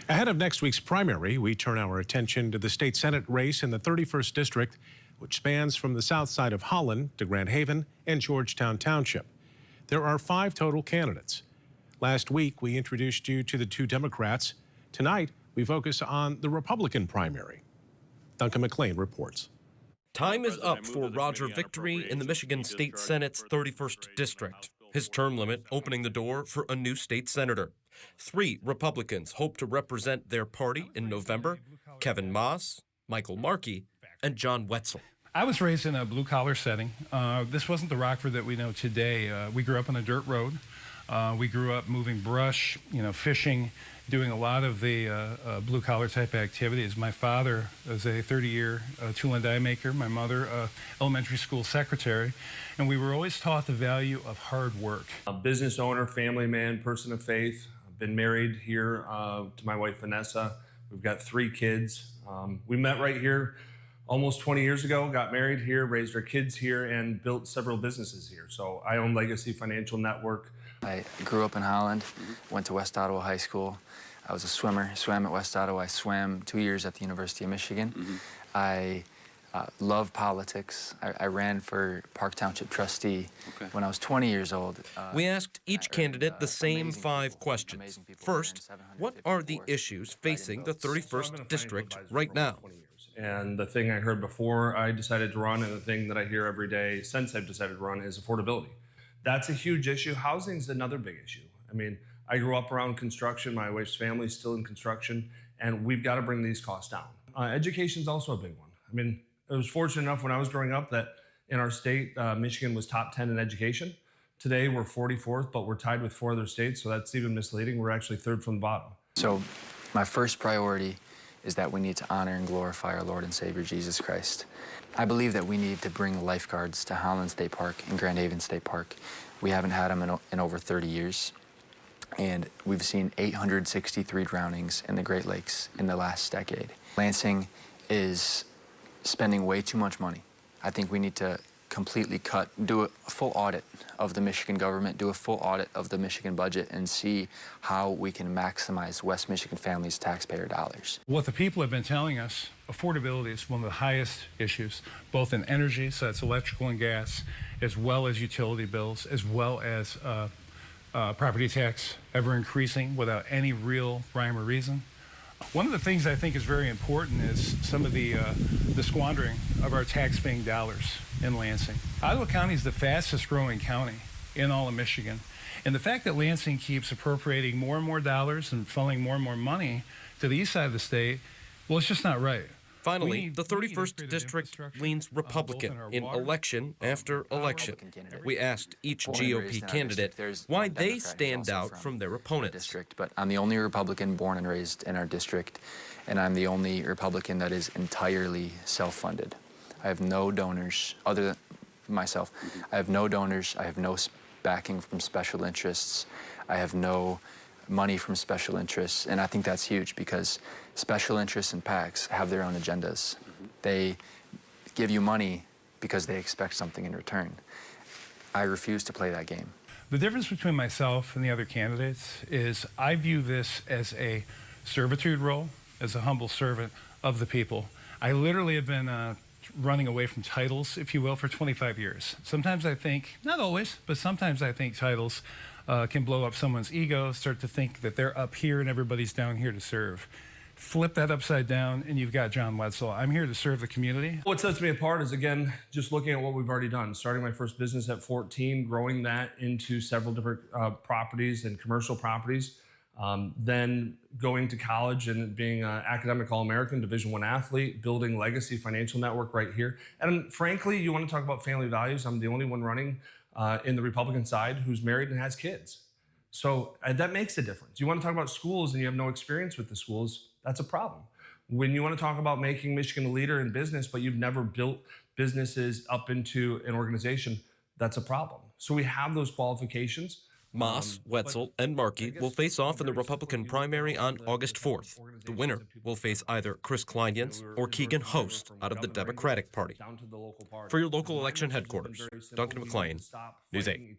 Ahead of next week's primary, we turn our attention to the state Senate race in the 31st District, which spans from the south side of Holland to Grand Haven and Georgetown Township. There are 5 total candidates. Last week, we introduced you to the 2 Democrats. Tonight, we focus on the Republican primary. Duncan McLean reports. Time is up for Roger Victory in the Michigan State Senate's 31st District. His term limit opening the door for a new state senator. 3 Republicans hope to represent their party in November: Kevin Moss, Michael Markey, and John Wetzel. I was raised in a blue-collar setting. This wasn't the Rockford that we know today. We grew up on a dirt road. We grew up moving brush, fishing, doing a lot of the blue-collar type activities. My father was a 30-year tool and die maker. My mother, elementary school secretary. And we were always taught the value of hard work. A business owner, family man, person of faith. I've been married here to my wife, Vanessa. We've got 3 kids. We met right here almost 20 years ago, got married here, raised our kids here, and built several businesses here. So I own Legacy Financial Network. I grew up in Holland, went to West Ottawa High School. I was a swimmer, swam at West Ottawa. I swam 2 years at the University of Michigan. I love politics. I ran for Park Township trustee when I was 20 years old. We asked each candidate the same 5 questions. First, what are the issues facing the 31st District right now? And the thing I heard before I decided to run, and the thing that I hear every day since I've decided to run, is affordability. That's a huge issue. Housing is another big issue. I mean, I grew up around construction. My wife's family is still in construction, and we've got to bring these costs down. Education is also a big one. I mean, I was fortunate enough when I was growing up that in our state, Michigan was top 10 in education. Today, we're 44th, but we're tied with 4 other states, so that's even misleading. We're actually 3rd from the bottom. So my first priority is that we need to honor and glorify our Lord and Savior, Jesus Christ. I believe that we need to bring lifeguards to Holland State Park and Grand Haven State Park. We haven't had them in over 30 years. And we've seen 863 drownings in the Great Lakes in the last decade. Lansing is spending way too much money. I think we need to completely do a full audit of the Michigan government, do a full audit of the Michigan budget, and see how we can maximize West Michigan families' taxpayer dollars. What the people have been telling us, affordability is one of the highest issues, both in energy, so that's electrical and gas, as well as utility bills, as well as property tax ever increasing without any real rhyme or reason. One of the things I think is very important is some of the squandering of our tax-paying dollars in Lansing. Ottawa County is the fastest growing county in all of Michigan. And the fact that Lansing keeps appropriating more and more dollars and funneling more and more money to the east side of the state, well, it's just not right. Finally, the 31st District leans Republican in election after election. We asked each GOP candidate why they stand out from their opponents. But I'm the only Republican born and raised in our district, and I'm the only Republican that is entirely self-funded. I have no donors other than myself. I have no donors. I have no backing from special interests. I have no money from special interests, and I think that's huge because special interests and PACs have their own agendas. They give you money because they expect something in return. I refuse to play that game. The difference between myself and the other candidates is I view this as a servitude role, as a humble servant of the people. I literally have been running away from titles, if you will, for 25 years. Sometimes I think, not always, but sometimes I think titles can blow up someone's ego, start to think that they're up here and everybody's down here to serve. Flip that upside down and you've got John Wetzel. I'm here to serve the community. What sets me apart is, again, just looking at what we've already done. Starting my first business at 14, growing that into several different properties and commercial properties. Then going to college and being an academic All-American, Division I athlete, building Legacy Financial Network right here. And frankly, you want to talk about family values, I'm the only one running in the Republican side who's married and has kids. So that makes a difference. You want to talk about schools and you have no experience with the schools, that's a problem. When you want to talk about making Michigan a leader in business, but you've never built businesses up into an organization, that's a problem. So we have those qualifications. Moss, Wetzel, and Markey will face off in the Republican primary on August 4th. The winner will face either Chris Kleinjens or Keegan Host out of the Democratic Party. For your local election headquarters, Duncan McLean, News 8.